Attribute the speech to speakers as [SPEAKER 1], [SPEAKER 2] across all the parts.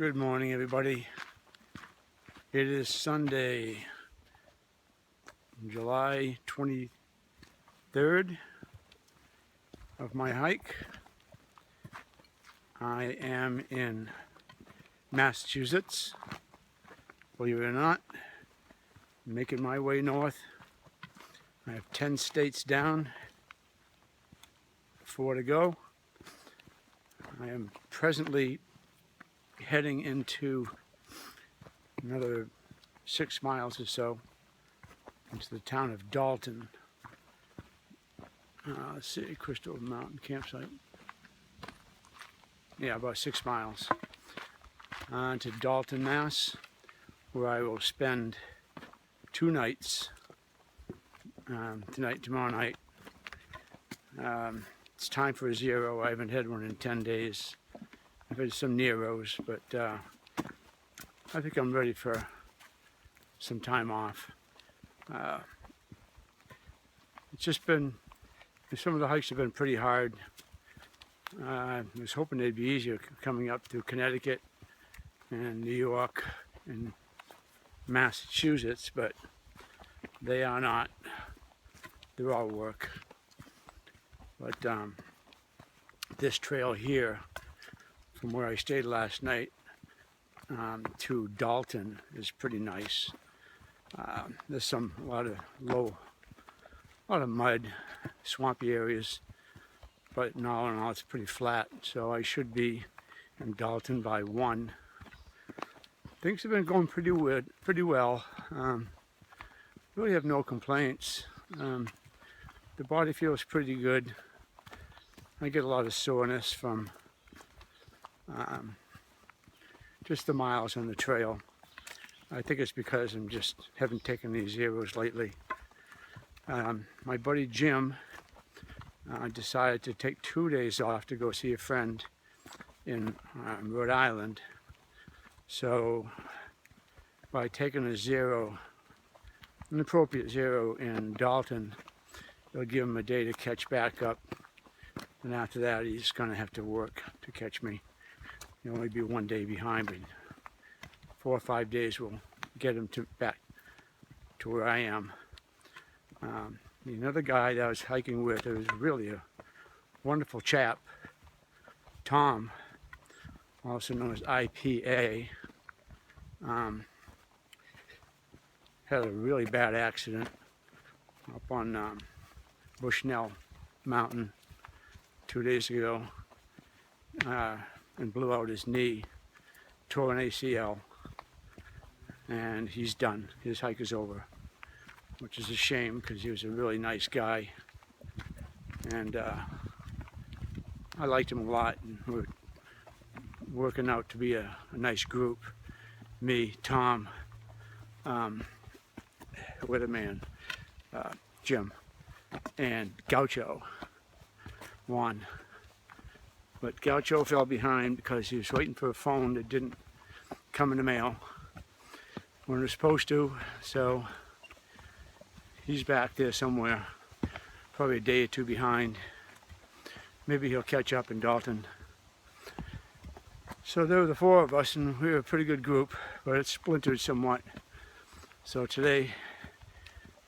[SPEAKER 1] Good morning, everybody. It is Sunday, July 23rd of my hike. I am in Massachusetts, believe it or not, making my way north. I have 10 states down, 4 to go. I am presently heading into another 6 miles or so into the town of Dalton. Let's see, Crystal Mountain Campsite. Yeah, about 6 miles to Dalton, Mass, where I will spend 2 nights, tonight, tomorrow night. It's time for a zero. I haven't had one in 10 days. I've had some Neros, but I think I'm ready for some time off. It's just been, some of the hikes have been pretty hard. I was hoping they'd be easier coming up through Connecticut and New York and Massachusetts, but they are not. They're all work. But this trail here, from where I stayed last night to Dalton, is pretty nice. There's a lot of mud, swampy areas, but in all it's pretty flat. So I should be in Dalton by 1. Things have been going pretty well. Really have no complaints. The body feels pretty good. I get a lot of soreness from just the miles on the trail. I think it's because I'm just haven't taken these zeros lately. My buddy Jim decided to take 2 days off to go see a friend in Rhode Island. So by taking a zero, an appropriate zero in Dalton, they'll give him a day to catch back up. And after that, he's going to have to work to catch me. He'll only be 1 day behind, but 4 or 5 days will get him back to where I am. Another guy that I was hiking with, who was really a wonderful chap, Tom, also known as IPA, had a really bad accident up on Bushnell Mountain 2 days ago, and blew out his knee, tore an ACL, and he's done. His hike is over, which is a shame because he was a really nice guy, and I liked him a lot, and we're working out to be a nice group. Me, Tom, Weatherman, Jim, and Gaucho, Juan. But Gaucho fell behind because he was waiting for a phone that didn't come in the mail when it was supposed to, so he's back there somewhere, probably a day or 2 behind. Maybe he'll catch up in Dalton. So there were the 4 of us, and we were a pretty good group, but it's splintered somewhat. So yesterday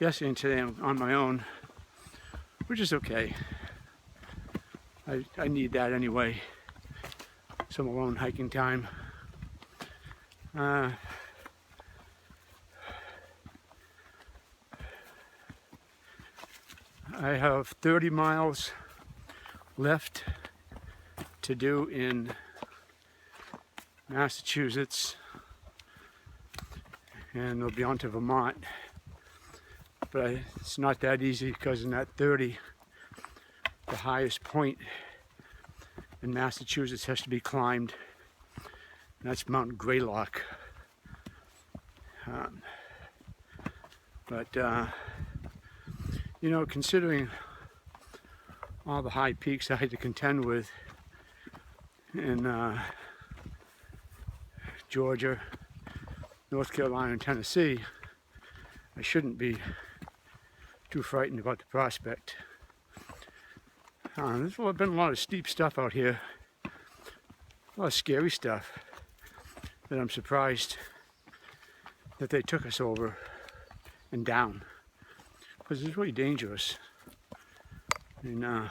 [SPEAKER 1] and today I'm on my own, which is okay. I need that anyway, some alone hiking time. I have 30 miles left to do in Massachusetts, and we'll be on to Vermont. But it's not that easy because in that 30, the highest point in Massachusetts has to be climbed, and that's Mount Greylock. Considering all the high peaks I had to contend with in Georgia, North Carolina, and Tennessee, I shouldn't be too frightened about the prospect. There's been a lot of steep stuff out here, a lot of scary stuff. that I'm surprised that they took us over and down, because it's really dangerous. And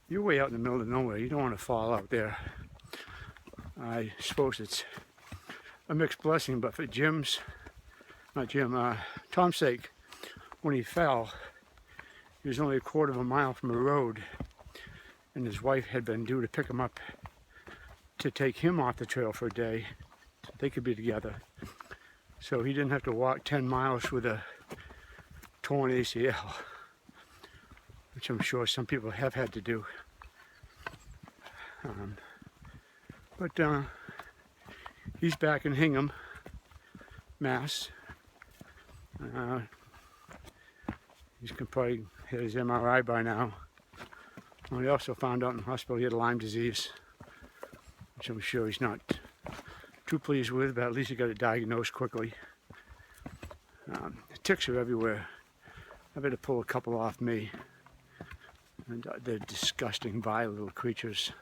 [SPEAKER 1] you're way out in the middle of nowhere. You don't want to fall out there. I suppose it's a mixed blessing, but for Tom's sake, when he fell, he was only a quarter of a mile from a road, and his wife had been due to pick him up to take him off the trail for a day so they could be together. So he didn't have to walk 10 miles with a torn ACL, which I'm sure some people have had to do. But he's back in Hingham, Mass. He's probably hit his MRI by now. And we also found out in the hospital he had Lyme disease, which I'm sure he's not too pleased with, but at least he got it diagnosed quickly. The ticks are everywhere. I better pull a couple off me. And they're disgusting, vile little creatures.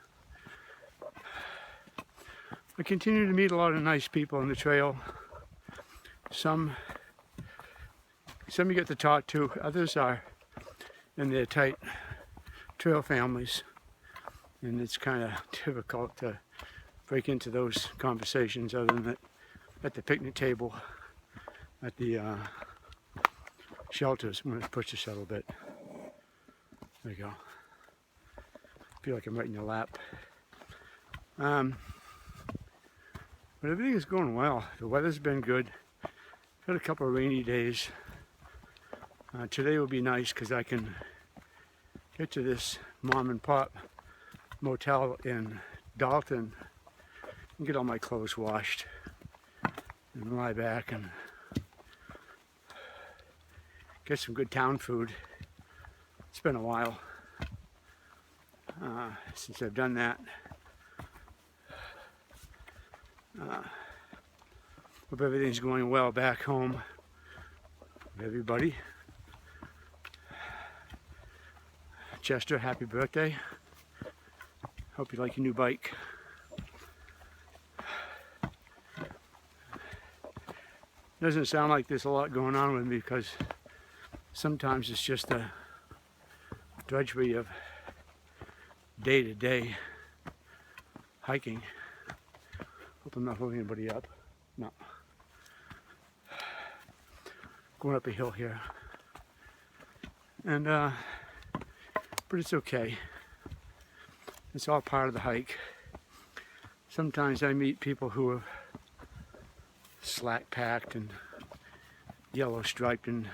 [SPEAKER 1] I continue to meet a lot of nice people on the trail. Some you get to talk to, others are in their tight trail families, and it's kind of difficult to break into those conversations other than at the picnic table at the shelters. I'm going to push this a little bit. There you go. I feel like I'm right in your lap. But everything is going well. The weather's been good. Had a couple of rainy days. Today will be nice because I can get to this mom and pop motel in Dalton and get all my clothes washed and lie back and get some good town food. It's been a while since I've done that. Hope everything's going well back home with everybody. Chester, happy birthday. Hope you like your new bike. Doesn't sound like there's a lot going on with me because sometimes it's just a drudgery of day-to-day hiking. Hope I'm not holding anybody up. No. Going up a hill here. And but it's okay. It's all part of the hike. Sometimes I meet people who are slack packed and yellow striped, and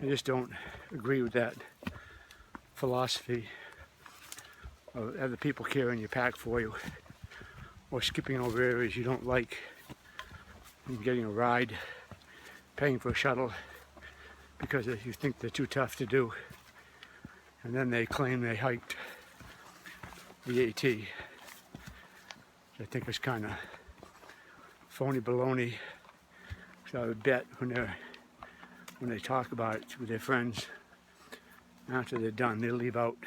[SPEAKER 1] I just don't agree with that philosophy of other people carrying your pack for you or skipping over areas you don't like and getting a ride, paying for a shuttle because you think they're too tough to do. And then they claim they hiked the AT. I think it's kind of phony baloney. So I would bet when they talk about it with their friends, after they're done, they leave out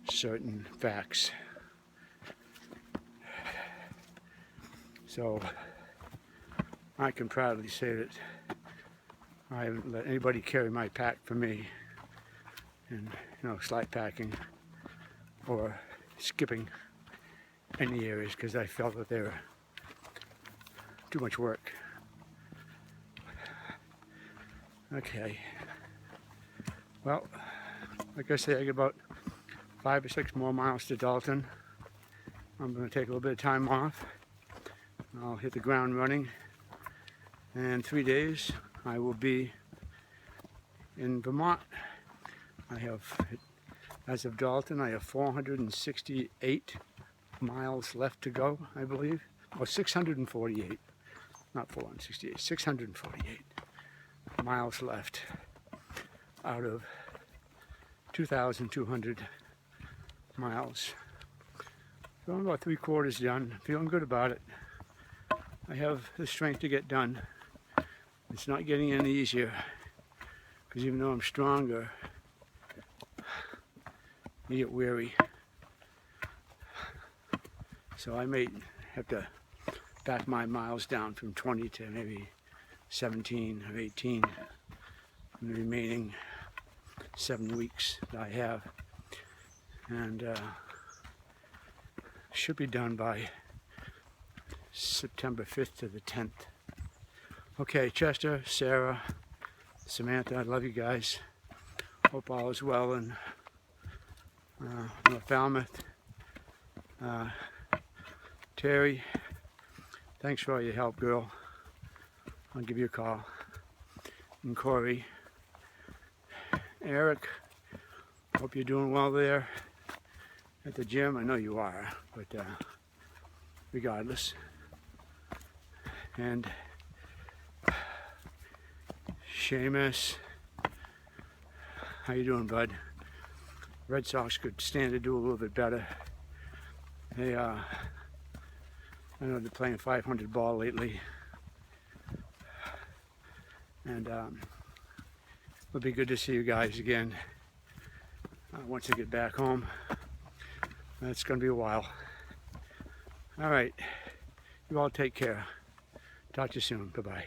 [SPEAKER 1] certain facts. So I can proudly say that I haven't let anybody carry my pack for me. And slack packing or skipping any areas because I felt that they were too much work. Okay. Well, like I say, I got about 5 or 6 more miles to Dalton. I'm going to take a little bit of time off. I'll hit the ground running. And 3 days I will be in Vermont. I have, as of Dalton, I have 468 miles left to go, I believe. Or 648, not 468, 648 miles left out of 2,200 miles. So I'm about 3/4 done, feeling good about it. I have the strength to get done. It's not getting any easier, because even though I'm stronger, you get weary. So I may have to back my miles down from 20 to maybe 17 or 18 in the remaining 7 weeks that I have. And should be done by September 5th to the 10th. Okay, Chester, Sarah, Samantha, I love you guys. Hope all is well in North Falmouth. Terry, thanks for all your help, girl. I'll give you a call. And Corey, Eric, hope you're doing well there at the gym. I know you are, but regardless. And Seamus, how you doing, bud? Red Sox could stand to do a little bit better. They, I know they're playing 500 ball lately, and it'll be good to see you guys again once I get back home. It's going to be a while. All right, you all take care. Talk to you soon. Goodbye.